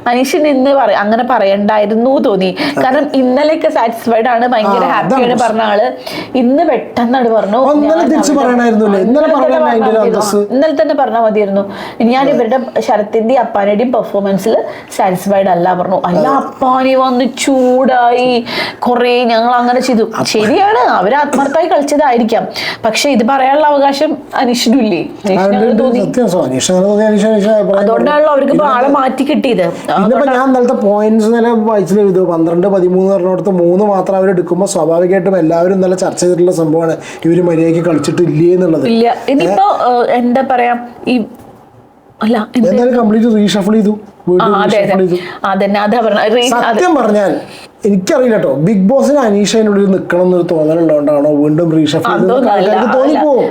അനീഷിന് ഇന്ന് അങ്ങനെ പറയണ്ടായിരുന്നു തോന്നി. കാരണം ഇന്നലെയൊക്കെ സാറ്റിസ്ഫൈഡ് ആണ്, ഭയങ്കര ഹാപ്പിയാണ് പറഞ്ഞ ആള് ഇന്ന് പെട്ടെന്നാണ് പറഞ്ഞു ഇന്നലെ തന്നെ പറഞ്ഞാൽ മതിയായിരുന്നു. ഞാൻ ഇവരുടെ ശരത്തിന്റെയും അപ്പാനയുടെയും പെർഫോമൻസിൽ സാറ്റിസ്ഫൈഡ് അല്ല പറഞ്ഞു. അല്ല, അപ്പാനി വന്ന് ചൂടായി കൊറേ ഞങ്ങൾ അങ്ങനെ ചെയ്തു. ശരിയാണ്, അവര് ആത്മാർത്ഥമായി കളിച്ചതായിരിക്കാം, പക്ഷെ ഇത് പറയാനുള്ള അവകാശം അനീഷിനും ഇല്ലേ? അതുകൊണ്ടാണല്ലോ അവർക്ക് ആളെ മാറ്റി കിട്ടിയത്. ഞാൻ ഇന്നലത്തെ പോയിന്റ്സ് വായിച്ചു 12-13 പറഞ്ഞിടത്ത് 3 മാത്രം അവർ എടുക്കുമ്പോൾ സ്വാഭാവികമായിട്ടും എല്ലാവരും നല്ല ചർച്ച ചെയ്തിട്ടുള്ള സംഭവമാണ് ഇവര് മര്യാദയ്ക്ക് കളിച്ചിട്ടില്ലേ എന്നുള്ളത്. ഇല്ല, ഇനിയിപ്പോ എന്താ പറയാ, ഈ അല്ല എന്തായാലും കംപ്ലീറ്റ് റീഷഫിൾ ചെയ്തു. സത്യം പറഞ്ഞാൽ എനിക്കറിയില്ല കേട്ടോ, ബിഗ് ബോസിന് അനീഷനുള്ളിൽ നിൽക്കണം എന്നൊരു തോന്നലുള്ളതുകൊണ്ടാണോ വീണ്ടും റീഷഫിൾ തോന്നിപ്പോവും.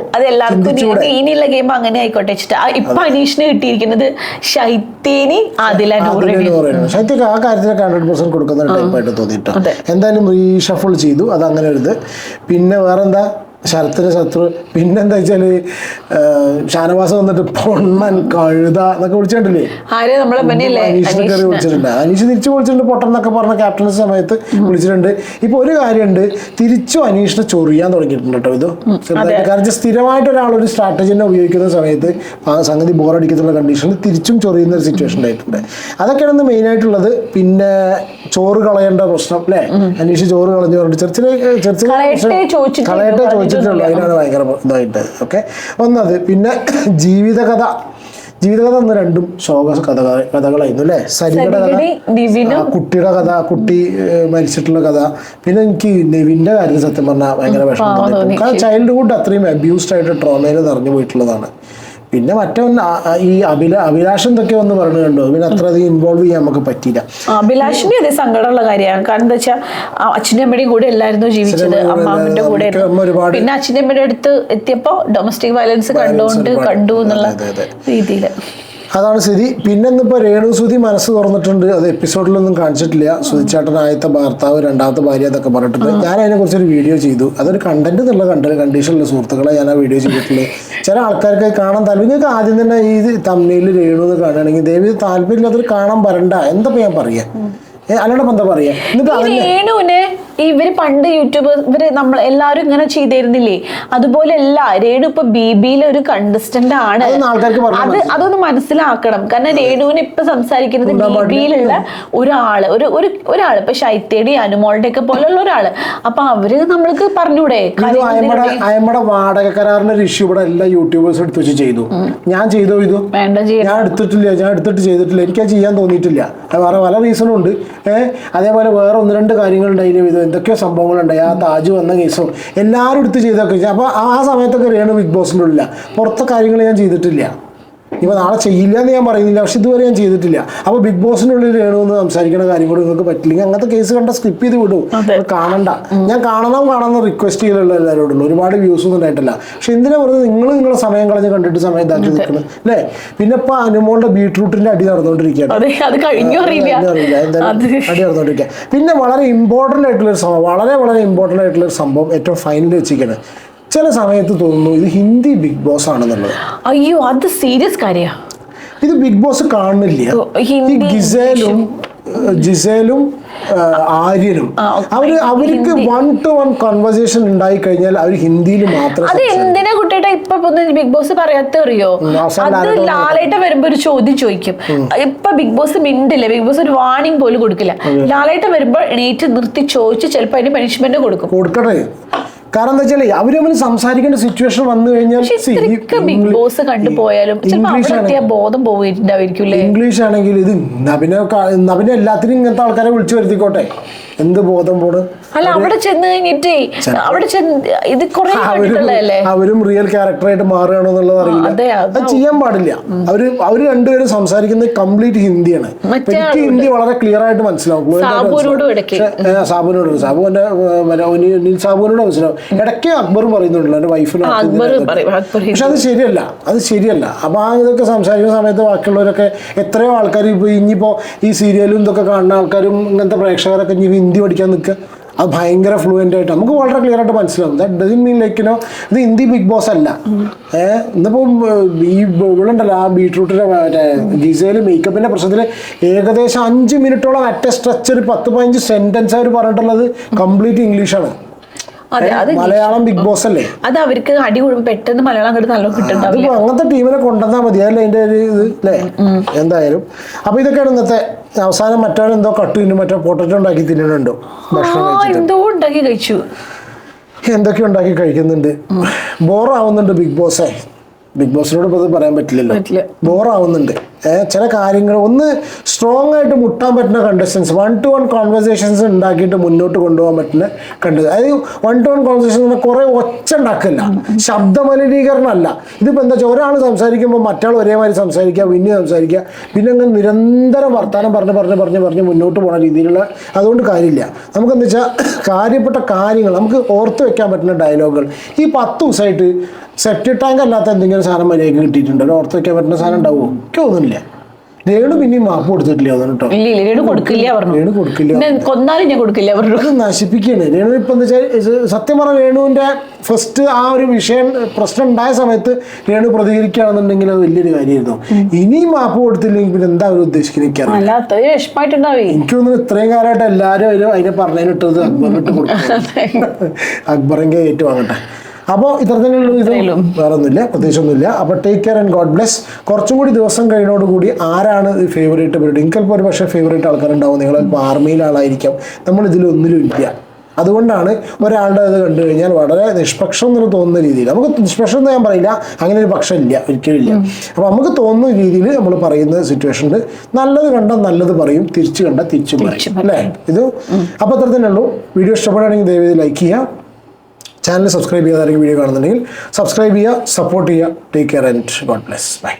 ഇനിയുള്ള ഗെയിം അങ്ങനെ ആയിക്കോട്ടെ. ഇപ്പൊ അനീഷിന് കിട്ടിയിരിക്കുന്നത് ശൈത്യന് ശൈത്യക്ക് ആ കാര്യത്തിലൊക്കെ 100% കൊടുക്കുന്ന ടൈപ്പായിട്ട് തോന്നിട്ടോ. എന്തായാലും റീഷഫിൾ ചെയ്തു, അത് അങ്ങനെ ഒരു ഇത്. പിന്നെ വേറെന്താ, ശരത്തിന് ശത്രു. പിന്നെന്താ വെച്ചാല് ഷാനവാസ് വന്നിട്ട് പൊണ്ണൻ കഴുത എന്നൊക്കെ വിളിച്ചിട്ടില്ലേ, അനീഷിനെ കയറി വിളിച്ചിട്ടുണ്ട്. അനീഷ് തിരിച്ചു വിളിച്ചിട്ടുണ്ട് പൊട്ടൻ എന്നൊക്കെ പറഞ്ഞ ക്യാപ്റ്റൻസി സമയത്ത് വിളിച്ചിട്ടുണ്ട്. ഇപ്പൊ ഒരു കാര്യമുണ്ട്, തിരിച്ചും അനീഷിനെ ചൊറിയാൻ തുടങ്ങിയിട്ടുണ്ട് കേട്ടോ. ഇത് ചെറുതായിട്ട്, കാരണം സ്ഥിരമായിട്ട് ഒരാളൊരു സ്ട്രാറ്റജിനെ ഉപയോഗിക്കുന്ന സമയത്ത് സംഗതി ബോറടിക്കുന്ന കണ്ടീഷനിൽ തിരിച്ചും ചൊറിയുന്ന ഒരു സിറ്റുവേഷൻ ഉണ്ടായിട്ടുണ്ട്. അതൊക്കെയാണ് മെയിൻ ആയിട്ടുള്ളത്. പിന്നെ ചോറ് കളയേണ്ട പ്രശ്നം അല്ലേ, അനീഷ് ചോറ് കളഞ്ഞു പറഞ്ഞിട്ട് കളയട്ടെ ചോദിച്ചിട്ടുള്ളൂ, അതിനാണ് ഭയങ്കര ഇതായിട്ട്. ഓക്കെ, ഒന്നത്. പിന്നെ ജീവിതകഥ ഒന്ന് രണ്ടും ശോക കഥകളായിരുന്നു അല്ലേ. സരിയുടെ കഥ, കുട്ടിയുടെ കഥ, കുട്ടി മരിച്ചിട്ടുള്ള കഥ. പിന്നെ എനിക്ക് നെവിന്റെ കാര്യത്തിൽ സത്യം പറഞ്ഞാൽ ഭയങ്കര വിഷമം തോന്നി. കാരണം ചൈൽഡ്ഹുഡ് അത്രയും അബ്യൂസ്ഡ് ആയിട്ട് ട്രോമയിൽ നിറഞ്ഞു പോയിട്ടുള്ളതാണ്. പിന്നെ മറ്റേ ഈ അഭിലാഷം എന്തൊക്കെ ഒന്ന് പറഞ്ഞു കണ്ടോ, പിന്നെ അത്ര അധികം ഇൻവോൾവ് ചെയ്യാൻ നമുക്ക് പറ്റിയില്ല. അഭിലാഷിന്റെ അതേ സങ്കടമുള്ള കാര്യമാണ്. കാരണം എന്താ വെച്ചാൽ അച്ഛൻ്റെ അമ്മയുടെയും കൂടെ അല്ലായിരുന്നു ജീവിച്ചത്, അമ്മാമ്മന്റെ കൂടെ. പിന്നെ അച്ഛൻ്റെ അമ്മയുടെ അടുത്ത് എത്തിയപ്പോ ഡൊമസ്റ്റിക് വയലൻസ് കണ്ടു എന്നുള്ള രീതിയിൽ അതാണ് സ്ഥിതി. പിന്നെ ഇന്നിപ്പോൾ രേണുസുതി മനസ്സ് തുറന്നിട്ടുണ്ട്. അത് എപ്പിസോഡിലൊന്നും കാണിച്ചിട്ടില്ല. സുധിച്ചേട്ടൻ ആദ്യത്തെ ഭർത്താവ്, രണ്ടാമത്തെ ഭാര്യ എന്നൊക്കെ പറഞ്ഞിട്ടുണ്ട്. ഞാൻ അതിനെക്കുറിച്ചൊരു വീഡിയോ ചെയ്തു. അതൊരു കണ്ടന്റ് എന്നുള്ള കണ്ടീഷനുള്ള സുഹൃത്തുക്കളെ ഞാൻ ആ വീഡിയോ ചെയ്തിട്ടുള്ളത്. ചില ആൾക്കാർക്ക് കാണാൻ താല്പര്യം, നിങ്ങൾക്ക് ആദ്യം തന്നെ ഈ തമ്മിൽ രേണു എന്ന് കാണുകയാണെങ്കിൽ ദയവ് താല്പര്യമില്ലാത്തൊരു കാണാൻ വരണ്ട. എന്താ ഞാൻ പറയാ, അല്ലാണ്ട് എന്താ പറയാ. രേണുവിനെ ഇവര് പണ്ട് യൂട്യൂബ് നമ്മൾ എല്ലാവരും ഇങ്ങനെ ചെയ്തിരുന്നില്ലേ, അതുപോലെ അല്ല രേണു ഇപ്പൊ ബിബിയിലെ ഒരു കണ്ടസ്റ്റന്റ് ആണ്. അതൊന്ന് മനസ്സിലാക്കണം. കാരണം രേണുവിന് ഇപ്പൊ സംസാരിക്കുന്നത് ബിബിയിലുള്ള ഒരാള് ഇപ്പൊ ശൈത്യയുടെ അനുമോളുടെ ഒക്കെ പോലുള്ള ഒരാള്. അപ്പൊ അവര് നമ്മൾക്ക് പറഞ്ഞൂടെ, അയമ്മയുടെ വാടക കരാറിന്റെ ഒരു ഇഷ്യൂ ഇവിടെ എല്ലാ യൂട്യൂബേഴ്സ് എടുത്ത് വെച്ച് ചെയ്തു. ഞാൻ ചെയ്തോ ഇത് ഞാൻ എടുത്തിട്ട് ചെയ്തിട്ടില്ല. എനിക്കത് ചെയ്യാൻ തോന്നിയിട്ടില്ല. വേറെ പല റീസണും ഉണ്ട്. അതേപോലെ വേറെ 1-2 കാര്യങ്ങളുണ്ടായിരുന്നു. ഇത് എന്തൊക്കെയോ സംഭവങ്ങളുണ്ടായി. ആ താജ് വന്ന കേസും എല്ലാവരും എടുത്ത് ചെയ്തൊക്കെ. അപ്പോൾ ആ സമയത്തൊക്കെ രേണു ബിഗ് ബോസിൻ്റെ ഉള്ളില്ല. പുറത്തെ കാര്യങ്ങൾ ഞാൻ ചെയ്തിട്ടില്ല. ഇപ്പൊ നാളെ ചെയ്യില്ല എന്ന് ഞാൻ പറയുന്നില്ല, പക്ഷെ ഇതുവരെ ഞാൻ ചെയ്തിട്ടില്ല. അപ്പോൾ ബിഗ് ബോസിനുള്ളിൽ രേണുവെന്ന് സംസാരിക്കുന്ന കാര്യം കൂടി നിങ്ങൾക്ക് പറ്റില്ലെങ്കിൽ അങ്ങനത്തെ കേസ് കണ്ട സ്കിപ്പ് ചെയ്ത് വിടും. കാണണ്ട. ഞാൻ കാണണം റിക്വസ്റ്റ് ചെയ്തുള്ള എല്ലാവരോടുള്ളൂ. ഒരുപാട് വ്യൂസ് ഒന്നും ഉണ്ടായിട്ടില്ല. പക്ഷെ എന്തിനാ പറഞ്ഞത്, നിങ്ങളെ സമയം കളഞ്ഞ് കണ്ടിട്ട് സമയം ഇതാക്കി നിൽക്കുന്നത് അല്ലേ. പിന്നെ ഇപ്പൊ അനുമോളുടെ ബീട്രൂട്ടിന്റെ അടി നടന്നുകൊണ്ടിരിക്കുകയാണ്. അടി നടന്നുകൊണ്ടിരിക്കുക. പിന്നെ വളരെ ഇമ്പോർട്ടൻ്റ് ആയിട്ടുള്ളൊരു സംഭവം, വളരെ ഇമ്പോർട്ടൻ്റ് ആയിട്ടുള്ളൊരു സംഭവം ഏറ്റവും ഫൈനൽ വെച്ചിരിക്കുകയാണ്. ചില സമയത്ത് തോന്നുന്നു ഇത് ഹിന്ദി ബിഗ് ബോസ് ആണെന്നുള്ളത്. അയ്യോ, അത് സീരിയസ് കാര്യമാണ്. ഇത് ബിഗ് ബോസ് കാണുന്നില്ല. ജിസേലും ആര്യനും അവർക്ക് 1-to-1 കൺവെർസേഷൻ ഉണ്ടായി കഴിഞ്ഞാൽ അവർ ഹിന്ദിയിൽ മാത്രം. അത് എന്തിനാ കുട്ടിയുടെ ഇപ്പൊ ബിഗ് ബോസ് പറയാത്ത അറിയോ? അത് ലാലേട്ട വരുമ്പോ ഒരു ചോദ്യം ചോദിക്കും. ഇപ്പൊ ബിഗ് ബോസ് മിണ്ടില്ല, ബിഗ് ബോസ് ഒരു വാർണിംഗ് പോലും കൊടുക്കില്ല. ലാലേട്ട വരുമ്പോ എണീറ്റ് നിർത്തി ചോദിച്ച് ചിലപ്പോ അതിന് പണിഷ്മെന്റ് കൊടുക്കട്ടെ. കാരണം എന്താ വെച്ചാൽ അവര് തമ്മിൽ സംസാരിക്കേണ്ട സിറ്റുവേഷൻ വന്നു കഴിഞ്ഞാൽ ബിഗ് ബോസ് കണ്ടുപോയാലും ഇംഗ്ലീഷ് ആണെങ്കിൽ ഇത് നബിനെ എല്ലാത്തിനും ഇങ്ങനത്തെ ആൾക്കാരെ വിളിച്ചു വരുത്തിക്കോട്ടെ. എന്ത് ബോധം പോണ്. അല്ല, അവിടെ ചെന്ന് കഴിഞ്ഞിട്ട് ഇത് അവരും റിയൽ ക്യാരക്ടറായിട്ട് മാറുകയാണോ എന്നുള്ളത് അറിയില്ല. അത് ചെയ്യാൻ പാടില്ല. അവര് രണ്ടുപേരും സംസാരിക്കുന്നത് കംപ്ലീറ്റ് ഹിന്ദിയാണ്. എനിക്ക് ഹിന്ദി വളരെ ക്ലിയർ ആയിട്ട് മനസ്സിലാവും. സാബുവിനോട് മനസ്സിലാവും. ഇടയ്ക്ക് അക്ബർ പറയുന്നുണ്ടല്ലോ എന്റെ വൈഫിനോ. പക്ഷെ അത് ശരിയല്ല. അപ്പൊ ഇതൊക്കെ സംസാരിക്കുന്ന സമയത്ത് ബാക്കിയുള്ളവരൊക്കെ എത്രയോ ആൾക്കാർ ഇനിയിപ്പോ ഈ സീരിയലും ഇതൊക്കെ കാണുന്ന ആൾക്കാരും ഇങ്ങനത്തെ പ്രേക്ഷകരൊക്കെ ഇനി ഹിന്ദി പഠിക്കാൻ നിൽക്കുക. അത് ഭയങ്കര ഫ്ലുവൻ്റ് ആയിട്ട് നമുക്ക് വളരെ ക്ലിയർ ആയിട്ട് മനസ്സിലാവും. ദാറ്റ് ഡസൻ മീൻ ലൈക്കിനോ ഇത് ഹിന്ദി ബിഗ് ബോസ് അല്ല. ഇന്നിപ്പം ഈ ഇവിടെണ്ടല്ലോ ആ ബീട്രൂട്ടിൻ്റെ മറ്റേ ജിസയിൽ മേക്കപ്പിൻ്റെ പ്രശ്നത്തിൽ ഏകദേശം 5 മിനിറ്റോളം അറ്റ സ്ട്രക്ചർ 10-15 സെൻറ്റൻസ് അവർ പറഞ്ഞിട്ടുള്ളത് കംപ്ലീറ്റ് ഇംഗ്ലീഷാണ്. മലയാളം ബിഗ് ബോസ് അല്ലേ, അത് അവർക്ക് അടി കൂടുമ്പോൾ പെട്ടെന്ന് മലയാളം അങ്ങോട്ട് നല്ലോണം കിട്ടുന്നുണ്ടാവില്ല. അങ്ങനത്തെ ടീമിനെ കൊണ്ടുവന്നാൽ മതി, അതല്ലേ അതിൻ്റെ ഒരു ഇത് അല്ലേ. എന്തായാലും അപ്പൊ ഇതൊക്കെയാണ് ഇന്നത്തെ. അവസാനം മറ്റവൻ എന്തോ കട്ടുവിനും മറ്റോ പൊട്ടറ്റോ ഉണ്ടാക്കി തിന്നുന്നുണ്ടോ, ഭക്ഷണം എന്തോ ഉണ്ടാക്കി കഴിച്ചു, എന്തൊക്കെ ഉണ്ടാക്കി കഴിക്കുന്നുണ്ട്. ബോറാവുന്നുണ്ട് ബിഗ് ബോസേ. ബിഗ് ബോസിനോട് ഇപ്പോൾ ഇത് പറയാൻ പറ്റില്ലല്ലോ, ബോറാവുന്നുണ്ട്. ചില കാര്യങ്ങൾ ഒന്ന് സ്ട്രോങ് ആയിട്ട് മുട്ടാൻ പറ്റുന്ന കണ്ടസ്റ്റൻസ്, 1-to-1 കോൺവെർസേഷൻസ് ഉണ്ടാക്കിയിട്ട് മുന്നോട്ട് കൊണ്ടുപോകാൻ പറ്റുന്ന അതായത് 1-to-1 കോൺവെർസേഷൻ കുറേ ഒച്ച ഉണ്ടാക്കില്ല, ശബ്ദമലിനീകരണമല്ല. ഇതിപ്പോൾ എന്താ വെച്ചാൽ ഒരാൾ സംസാരിക്കുമ്പോൾ മറ്റാൾ ഒരേമാതിരി സംസാരിക്കുക, പിന്നെ സംസാരിക്കുക, പിന്നെ അങ്ങനെ നിരന്തരം വർത്തമാനം പറഞ്ഞ് മുന്നോട്ട് പോകുന്ന രീതിയിലുള്ള. അതുകൊണ്ട് കാര്യമില്ല. നമുക്കെന്താ വെച്ചാൽ കാര്യപ്പെട്ട കാര്യങ്ങൾ നമുക്ക് ഓർത്ത് വെക്കാൻ പറ്റുന്ന ഡയലോഗുകൾ. ഈ 10 ദിവസമായിട്ട് സെപ്റ്റി ടാങ്ക് അല്ലാത്ത എന്തെങ്കിലും സാധനം മര്യാദയ്ക്ക് കിട്ടിയിട്ടുണ്ടോ, ഓർത്ത് വെക്കാൻ പറ്റുന്ന സാധനം ഉണ്ടാവുമോ? എനിക്ക് തോന്നുന്നില്ല. രേണു പിന്നെയും മാപ്പ് കൊടുത്തിട്ടില്ല കേട്ടോ. രേണു കൊടുക്കില്ല, കൊന്നാലും ഞാൻ കൊടുക്കില്ല, നശിപ്പിക്കുകയാണ് രേണു. ഇപ്പം എന്താ വെച്ചാൽ സത്യം പറഞ്ഞ രേണുവിൻ്റെ ഫസ്റ്റ് ആ ഒരു പ്രശ്നം ഉണ്ടായ സമയത്ത് രേണു പ്രതികരിക്കുകയാണെന്നുണ്ടെങ്കിൽ അത് വലിയൊരു കാര്യമായിരുന്നു. ഇനിയും മാപ്പ് കൊടുത്തില്ലെങ്കിൽ പിന്നെ എന്താ അവർ ഉദ്ദേശിക്കുന്നത് എനിക്ക് തോന്നുന്നു. ഇത്രയും കാലമായിട്ട് എല്ലാവരും അതിനെ പറഞ്ഞതിനിട്ടത് അക്ബറിനിട്ട് കൊടുക്കും. അക്ബറിൻ്റെ ഏറ്റുവാങ്ങട്ടെ. അപ്പോൾ ഇത്ര തന്നെയുള്ളൂ. ഇത് വേറെ ഒന്നുമില്ല, പ്രത്യേകിച്ചൊന്നുമില്ല. അപ്പോൾ take care and God bless. കുറച്ചും കൂടി ദിവസം കഴിഞ്ഞോടുകൂടി ആരാണ് ഫേവറേറ്റ് പരിപാടി, എനിക്കപ്പോൾ ഒരു പക്ഷേ ഫേവറേറ്റ് ആൾക്കാരുണ്ടാവും. നിങ്ങളിപ്പോൾ ആർമിയിലെ ആളായിരിക്കാം, നമ്മളിതിലൊന്നിലും ഇല്ല. അതുകൊണ്ടാണ് ഒരാളുടെ അത് കണ്ടു കഴിഞ്ഞാൽ വളരെ നിഷ്പക്ഷം എന്ന് തോന്നുന്ന രീതിയിൽ, നമുക്ക് നിഷ്പക്ഷം എന്ന് ഞാൻ പറയില്ല, അങ്ങനെ ഒരു പക്ഷം ഇല്ല, ഒരിക്കലും ഇല്ല. അപ്പോൾ നമുക്ക് തോന്നുന്ന രീതിയിൽ നമ്മൾ പറയുന്ന സിറ്റുവേഷനിൽ നല്ലത് കണ്ടാൽ നല്ലത് പറയും, തിരിച്ചു കണ്ടാൽ തിരിച്ചു പറയും, അല്ലേ? ഇത് അപ്പോൾ അത്ര തന്നെ ഉള്ളൂ. വീഡിയോ ഇഷ്ടപ്പെടുകയാണെങ്കിൽ ദയവായി ലൈക്ക് ചെയ്യുക, ചാനൽ സബ്സ്ക്രൈബ് ചെയ്യാതായിരിക്കും വീഡിയോ കാണുന്നുണ്ടെങ്കിൽ സബ്സ്ക്രൈബ് ചെയ്യുക, സപ്പോർട്ട് ചെയ്യുക. Take care and God bless. By.